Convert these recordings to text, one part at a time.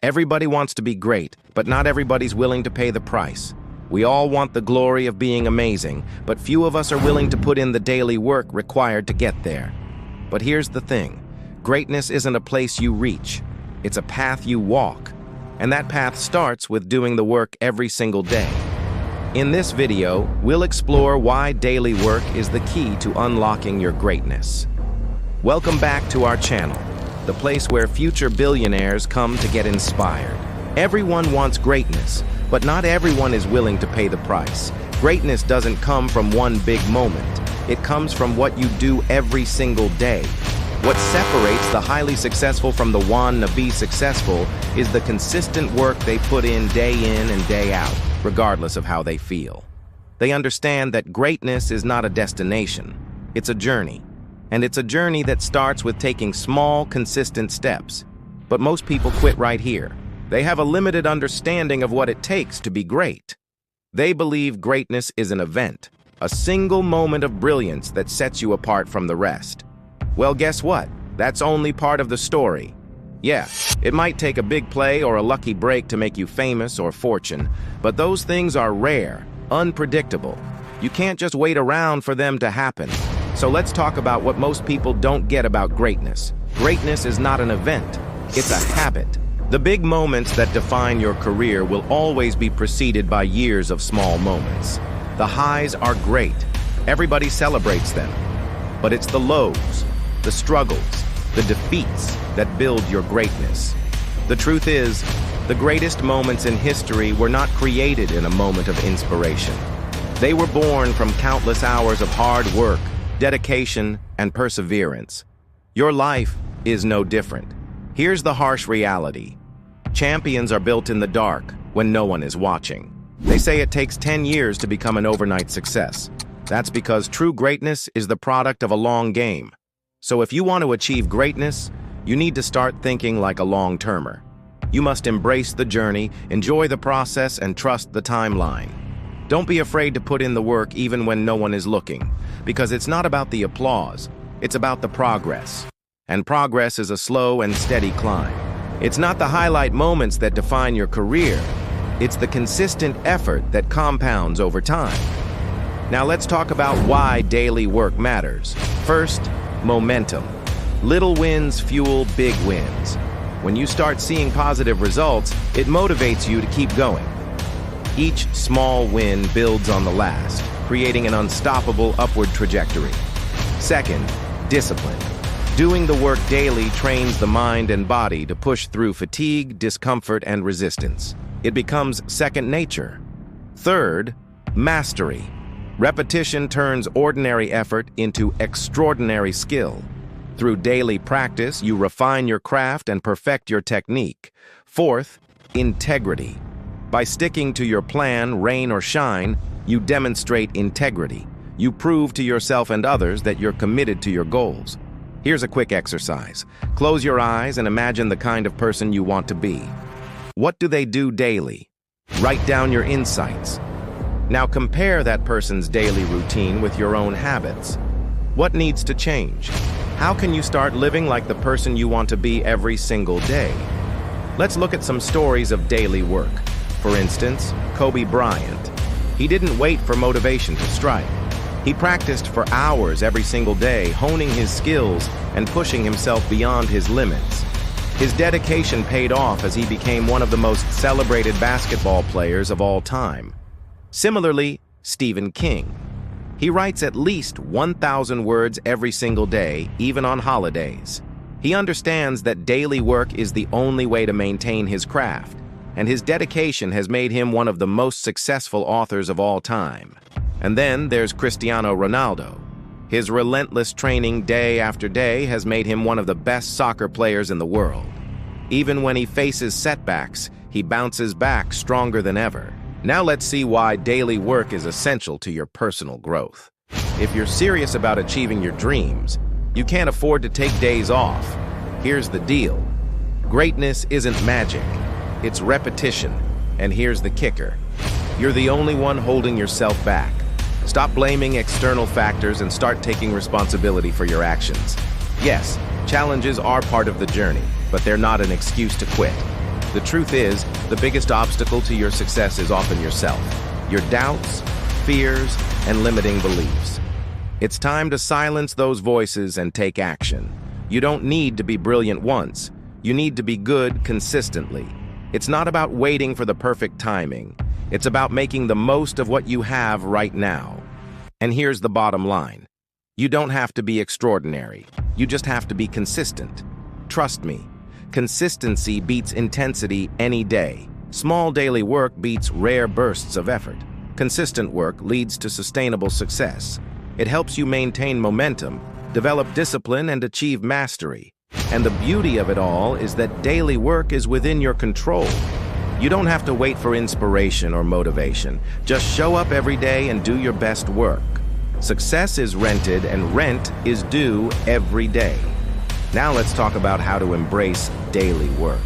Everybody wants to be great, but not everybody's willing to pay the price. We all want the glory of being amazing, but few of us are willing to put in the daily work required to get there. But here's the thing. Greatness isn't a place you reach. It's a path you walk. And that path starts with doing the work every single day. In this video, we'll explore why daily work is the key to unlocking your greatness. Welcome back to our channel, the place where future billionaires come to get inspired. Everyone wants greatness, but not everyone is willing to pay the price. Greatness doesn't come from one big moment. It comes from what you do every single day. What separates the highly successful from the wannabe successful is the consistent work they put in and day out, regardless of how they feel. They understand that greatness is not a destination, it's a journey. And it's a journey that starts with taking small, consistent steps. But most people quit right here. They have a limited understanding of what it takes to be great. They believe greatness is an event, a single moment of brilliance that sets you apart from the rest. Well, guess what? That's only part of the story. Yeah, it might take a big play or a lucky break to make you famous or fortune, but those things are rare, unpredictable. You can't just wait around for them to happen. So let's talk about what most people don't get about greatness. Greatness is not an event, it's a habit. The big moments that define your career will always be preceded by years of small moments. The highs are great, everybody celebrates them. But it's the lows, the struggles, the defeats that build your greatness. The truth is, the greatest moments in history were not created in a moment of inspiration. They were born from countless hours of hard work, dedication, and perseverance. Your life is no different. Here's the harsh reality. Champions are built in the dark when no one is watching. They say it takes 10 years to become an overnight success. That's because true greatness is the product of a long game. So if you want to achieve greatness, you need to start thinking like a long-termer. You must embrace the journey, enjoy the process, and trust the timeline. Don't be afraid to put in the work even when no one is looking, because it's not about the applause, it's about the progress. And progress is a slow and steady climb. It's not the highlight moments that define your career, it's the consistent effort that compounds over time. Now let's talk about why daily work matters. First, momentum. Little wins fuel big wins. When you start seeing positive results, it motivates you to keep going. Each small win builds on the last, creating an unstoppable upward trajectory. Second, discipline. Doing the work daily trains the mind and body to push through fatigue, discomfort, and resistance. It becomes second nature. Third, mastery. Repetition turns ordinary effort into extraordinary skill. Through daily practice, you refine your craft and perfect your technique. Fourth, integrity. By sticking to your plan, rain or shine, you demonstrate integrity. You prove to yourself and others that you're committed to your goals. Here's a quick exercise. Close your eyes and imagine the kind of person you want to be. What do they do daily? Write down your insights. Now compare that person's daily routine with your own habits. What needs to change? How can you start living like the person you want to be every single day? Let's look at some stories of daily work. For instance, Kobe Bryant. He didn't wait for motivation to strike. He practiced for hours every single day, honing his skills and pushing himself beyond his limits. His dedication paid off as he became one of the most celebrated basketball players of all time. Similarly, Stephen King. He writes at least 1,000 words every single day, even on holidays. He understands that daily work is the only way to maintain his craft, and his dedication has made him one of the most successful authors of all time. And then there's Cristiano Ronaldo. His relentless training day after day has made him one of the best soccer players in the world. Even when he faces setbacks, he bounces back stronger than ever. Now let's see why daily work is essential to your personal growth. If you're serious about achieving your dreams, you can't afford to take days off. Here's the deal. Greatness isn't magic, it's repetition. And here's the kicker. You're the only one holding yourself back. Stop blaming external factors and start taking responsibility for your actions. Yes, challenges are part of the journey, but they're not an excuse to quit. The truth is, the biggest obstacle to your success is often yourself, your doubts, fears, and limiting beliefs. It's time to silence those voices and take action. You don't need to be brilliant once. You need to be good consistently. It's not about waiting for the perfect timing. It's about making the most of what you have right now. And here's the bottom line. You don't have to be extraordinary. You just have to be consistent. Trust me, consistency beats intensity any day. Small daily work beats rare bursts of effort. Consistent work leads to sustainable success. It helps you maintain momentum, develop discipline, and achieve mastery. And the beauty of it all is that daily work is within your control. You don't have to wait for inspiration or motivation. Just show up every day and do your best work. Success is rented and rent is due every day. Now let's talk about how to embrace daily work.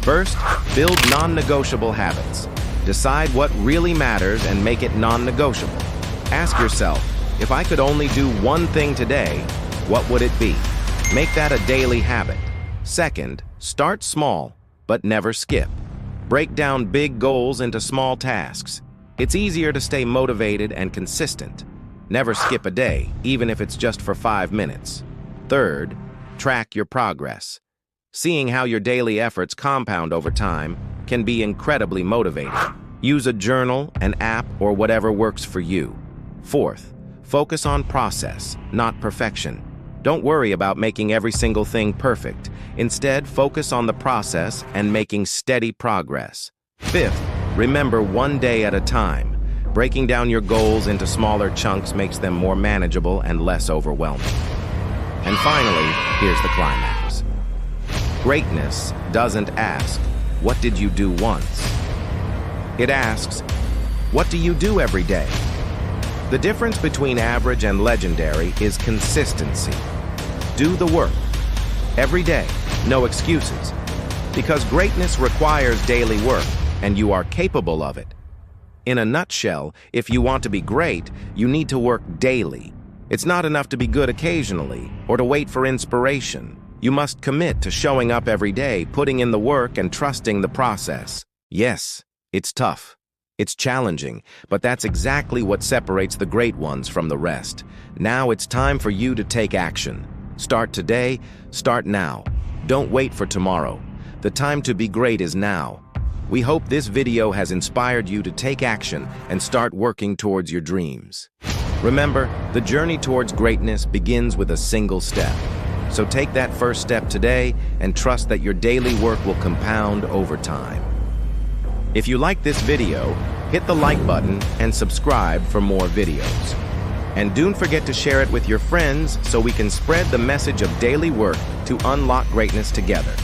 First, build non-negotiable habits. Decide what really matters and make it non-negotiable. Ask yourself, if I could only do one thing today, what would it be? Make that a daily habit. Second, start small, but never skip. Break down big goals into small tasks. It's easier to stay motivated and consistent. Never skip a day, even if it's just for 5 minutes. Third, track your progress. Seeing how your daily efforts compound over time can be incredibly motivating. Use a journal, an app, or whatever works for you. Fourth, focus on process, not perfection. Don't worry about making every single thing perfect. Instead, focus on the process and making steady progress. Fifth, remember one day at a time. Breaking down your goals into smaller chunks makes them more manageable and less overwhelming. And finally, here's the climax. Greatness doesn't ask, what did you do once? It asks, what do you do every day? The difference between average and legendary is consistency. Do the work. Every day, no excuses. Because greatness requires daily work, and you are capable of it. In a nutshell, if you want to be great, you need to work daily. It's not enough to be good occasionally, or to wait for inspiration. You must commit to showing up every day, putting in the work, and trusting the process. Yes, it's tough. It's challenging, but that's exactly what separates the great ones from the rest. Now it's time for you to take action. Start today, start now. Don't wait for tomorrow. The time to be great is now. We hope this video has inspired you to take action and start working towards your dreams. Remember, the journey towards greatness begins with a single step. So take that first step today and trust that your daily work will compound over time. If you like this video, hit the like button and subscribe for more videos. And don't forget to share it with your friends so we can spread the message of daily work to unlock greatness together.